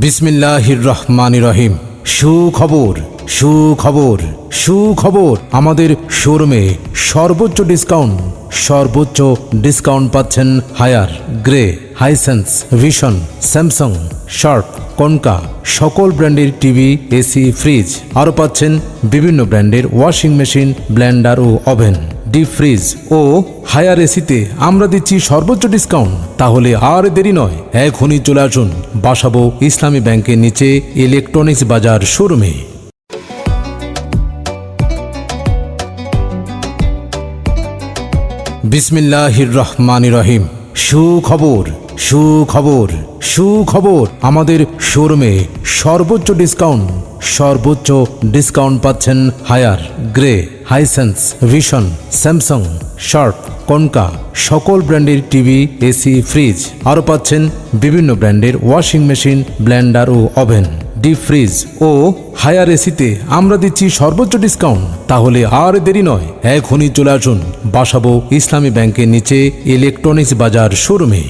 বিসমিল্লাহির রহমানির রহিম। সুখবর সুখবর সুখবর, আমাদের শোরুমে সর্বোচ্চ ডিসকাউন্ট পাচ্ছেন Haier, Gree, Hisense, Vision, Samsung, Sharp, Konka সকল ব্র্যান্ডের টিভি, এসি, ফ্রিজ, আরও পাচ্ছেন বিভিন্ন ব্র্যান্ডের ওয়াশিং মেশিন, ব্লেন্ডার ও ওভেন, ডিপ ফ্রিজ ও হায়ার এসিতে আমরা দিচ্ছি সর্বোচ্চ ডিসকাউন্ট। তাহলে আর দেরি নয়, এখনই চলে আসুন বাসাবো ইসলামী ব্যাংকের নিচে ইলেকট্রনিক্স বাজার শোরুমে। বিসমিল্লাহির রহমানির রহিম। সুখবর সুখবর সুখবর, আমাদের শোরুমে সর্বোচ্চ ডিসকাউন্ট পাচ্ছেন Haier, Gree, Hisense, Vision, Samsung, Sharp, Konka সকল ব্র্যান্ডের টিভি, এসি, ফ্রিজ, আরও পাচ্ছেন বিভিন্ন ব্র্যান্ডের ওয়াশিং মেশিন, ব্লেন্ডার ও ওভেন, ডিপ ফ্রিজ ও হায়ার এসিতে আমরা দিচ্ছি সর্বোচ্চ ডিসকাউন্ট। তাহলে আর দেরি নয়, এখনই চলে আসুন বাসাবো ইসলামী ব্যাংকের নিচে ইলেকট্রনিক্স বাজার শোরুমে।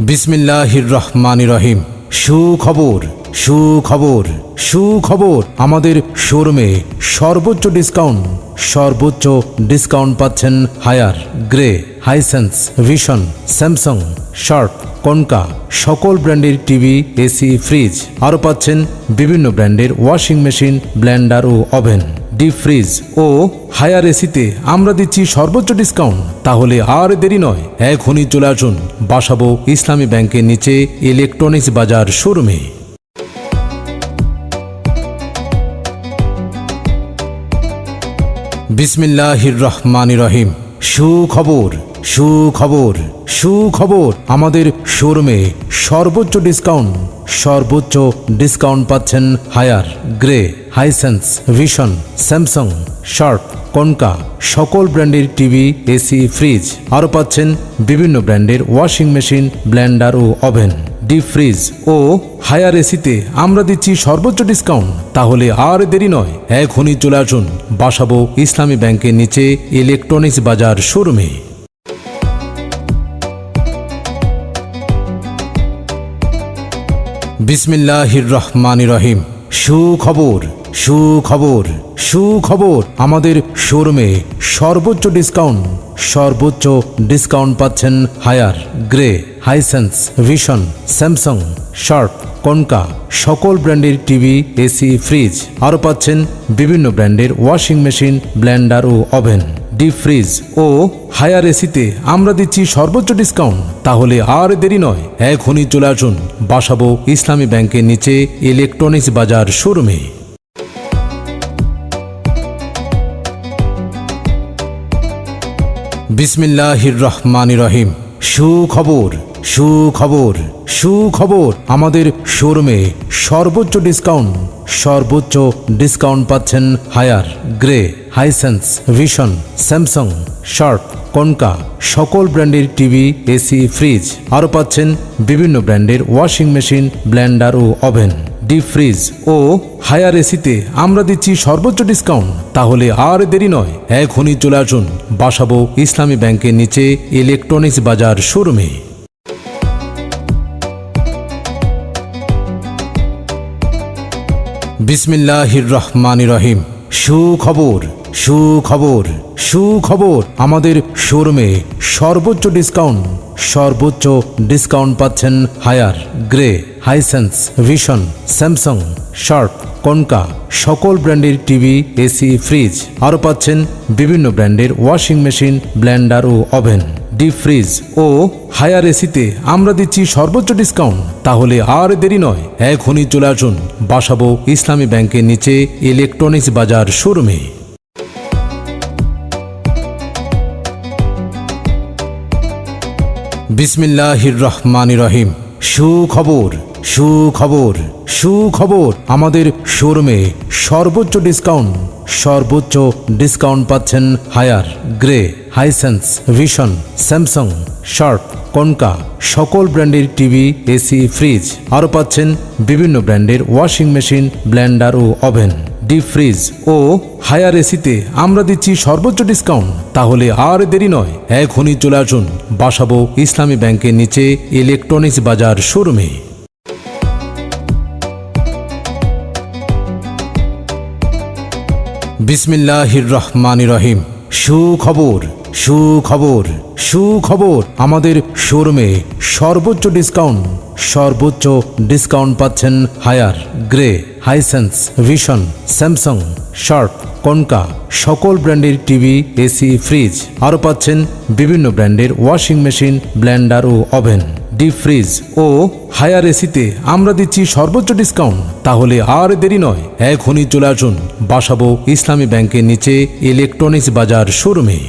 বিসমিল্লাহির রহমানির রহিম। সুখবর সুখবর সুখবর, আমাদের শোরুমে সর্বোচ্চ ডিসকাউন্ট পাচ্ছেন Haier, Gree, Hisense, Vision, Samsung, Sharp, Konka সকল ব্র্যান্ডের টিভি, এসি, ফ্রিজ, আরও পাচ্ছেন বিভিন্ন ব্র্যান্ডের ওয়াশিং মেশিন, ব্লেন্ডার ও ওভেন, ডিপ ফ্রিজ ও হায়ার এসিতে আমরা দিচ্ছি সর্বোচ্চ ডিসকাউন্ট। তাহলে আর দেরি নয়, এখনই চলে আসুন বাসাবো ইসলামী ব্যাংকের নিচে ইলেকট্রনিক্স বাজার শোরুমে। বিসমিল্লাহির রহমানির রহিম। সুখবর সুখবর সুখবর, আমাদের শোরুমে সর্বোচ্চ ডিসকাউন্ট পাচ্ছেন Haier, Gree, Hisense, Vision, Samsung, Sharp, Konka সকল ব্র্যান্ডের টিভি, এসি, ফ্রিজ, আরও পাচ্ছেন বিভিন্ন ব্র্যান্ডের ওয়াশিং মেশিন, ব্লেন্ডার ও ওভেন, ডিপ ফ্রিজ ও হায়ার এসিতে আমরা দিচ্ছি সর্বোচ্চ ডিসকাউন্ট। তাহলে আর দেরি নয়, এখনই চলে আসুন বাসাবো ইসলামী ব্যাংকের নিচে ইলেকট্রনিক্স বাজার শোরুমে। বিসমিল্লাহির রহমানির রহিম। সুখবর সুখবর সুখবর, আমাদের শোরুমে সর্বোচ্চ ডিসকাউন্ট পাচ্ছেন Haier, Gree, Hisense, Vision, Samsung, Sharp, Konka সকল ব্র্যান্ডের টিভি, এসি, ফ্রিজ, আরও পাচ্ছেন বিভিন্ন ব্র্যান্ডের ওয়াশিং মেশিন, ব্লেন্ডার ও ওভেন, ডিপ ফ্রিজ ও হায়ার এসিতে আমরা দিচ্ছি সর্বোচ্চ ডিসকাউন্ট। তাহলে আর দেরি নয়, এখনই চলে আসুন বাসাবো ইসলামী ব্যাংকের নিচে ইলেকট্রনিক্স বাজার শোরুমে। বিসমিল্লাহির রহমানির রহিম। সুখবর সুখবর সুখবর, আমাদের শোরুমে সর্বোচ্চ ডিসকাউন্ট পাচ্ছেন Haier, Gree, Hisense, Vision, Samsung, Sharp, Konka সকল ব্র্যান্ডের টিভি, এসি, ফ্রিজ, আরও পাচ্ছেন বিভিন্ন ব্র্যান্ডের ওয়াশিং মেশিন, ব্লেন্ডার ও ওভেন, ডিপ ফ্রিজ ও হায়ার এসিতে আমরা দিচ্ছি সর্বোচ্চ ডিসকাউন্ট। তাহলে আর দেরি নয়, এখনই চলে আসুন বাসাবো ইসলামী ব্যাংকের নিচে ইলেকট্রনিক্স বাজার শোরুমে। বিসমিল্লাহির রহমানির রহিম। সুখবর সুখবর সুখবর, আমাদের শোরুমে সর্বোচ্চ ডিসকাউন্ট পাচ্ছেন Haier, Gree, Hisense, Vision, Samsung, Sharp, Konka সকল ব্র্যান্ডের টিভি, এসি, ফ্রিজ, আরও পাচ্ছেন বিভিন্ন ব্র্যান্ডের ওয়াশিং মেশিন, ব্লেন্ডার ও ওভেন, ডিপ ফ্রিজ ও হায়ার এসিতে আমরা দিচ্ছি সর্বোচ্চ ডিসকাউন্ট। তাহলে আর দেরি নয়, এখনই চলে আসুন বাসাবো ইসলামী ব্যাংকের নিচে ইলেকট্রনিক্স বাজার শোরুমে। বিসমিল্লাহির রহমানির রহিম। সুখবর সুখবর সুখবর, আমাদের শোরুমে সর্বোচ্চ ডিসকাউন্ট পাচ্ছেন Haier, Gree, Hisense, Vision, Samsung, Sharp, Konka সকল ব্র্যান্ডের টিভি, এসি, ফ্রিজ, আরও পাচ্ছেন বিভিন্ন ব্র্যান্ডের ওয়াশিং মেশিন, ব্লেন্ডার ও ওভেন, ডিপ ফ্রিজ ও হায়ার এসিতে আমরা দিচ্ছি সর্বোচ্চ ডিসকাউন্ট। তাহলে আর দেরি নয়, এখনই চলে আসুন বাসাবো ইসলামী ব্যাংকের নিচে ইলেকট্রনিক্স বাজার শোরুমে। বিসমিল্লাহির রহমানির রহিম। সুখবর সুখবর সুখবর, আমাদের শোরুমে সর্বোচ্চ ডিসকাউন্ট পাচ্ছেন Haier, Gree, Hisense, Vision, Samsung, Sharp, Konka সকল ব্র্যান্ডের টিভি, এসি, ফ্রিজ। আরও পাচ্ছেন বিভিন্ন ব্র্যান্ডের ওয়াশিং মেশিন, ব্লেন্ডার ও ওভেন। ডিপ ফ্রিজ ও হায়ার এসিতে আমরা দিচ্ছি সর্বোচ্চ ডিসকাউন্ট। তাহলে আর দেরি নয়, এখনই চলে আসুন বাসাবো ইসলামী ব্যাংকের নিচে ইলেকট্রনিক্স বাজার শোরুমে।